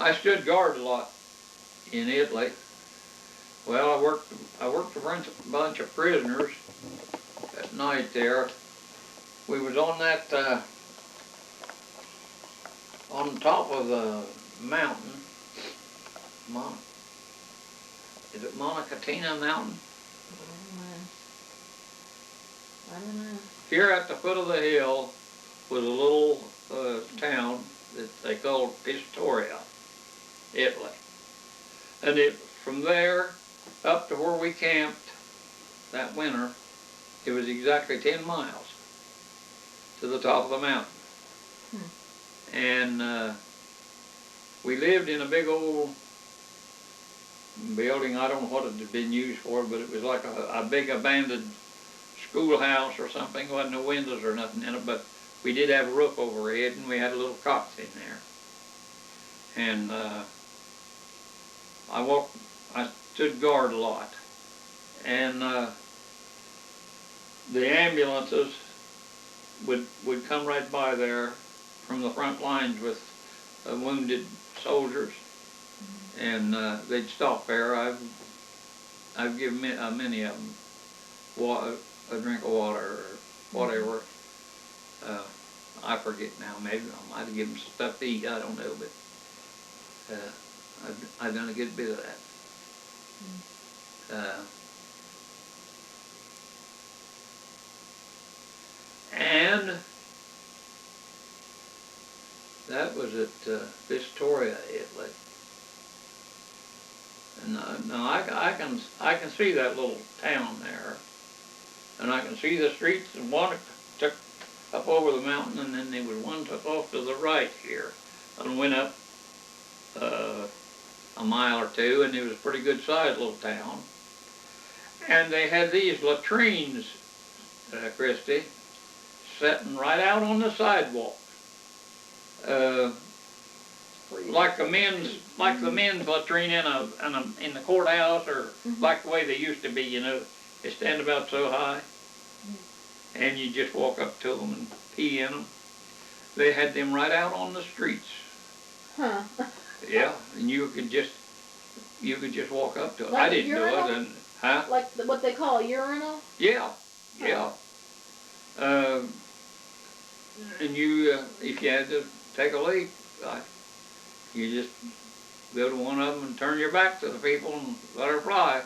I stood guard a lot in Italy. Well, I worked a bunch of prisoners at night there. We was on that on top of the mountain. Is it Monocatina Mountain? I don't know. Here at the foot of the hill was a little town that they called Pistoia, Italy. And from there up to where we camped that winter, it was exactly 10 miles to the top of the mountain. And we lived in a big old building. I don't know what it had been used for, but it was like a big abandoned schoolhouse or something. There wasn't no windows or nothing in it, but we did have a roof overhead, and we had a little cots in there. And I stood guard a lot. And the ambulances would come right by there from the front lines with wounded soldiers, and they'd stop there. I've given many of them a drink of water or whatever. I forget now. Maybe I might have given them some stuff to eat. I don't know, but I've done a good bit of that. And that was at Pistoia, Italy. And now I can see that little town there, and I can see the streets. And one took up over the mountain, and then there was one took off to the right here, and went up a mile or two, and it was a pretty good sized little town. And they had these latrines, Christy, sitting right out on the sidewalk. Like the men's latrine in the courthouse, or like the way they used to be, you know, they stand about so high, and you just walk up to them and pee in them. They had them right out on the streets. Huh. Yeah, and you could just walk up to it. Like I didn't do it, and like what they call a urinal. Yeah, yeah. And you, if you had to take a leak, you just go to one of them and turn your back to the people and let her fly.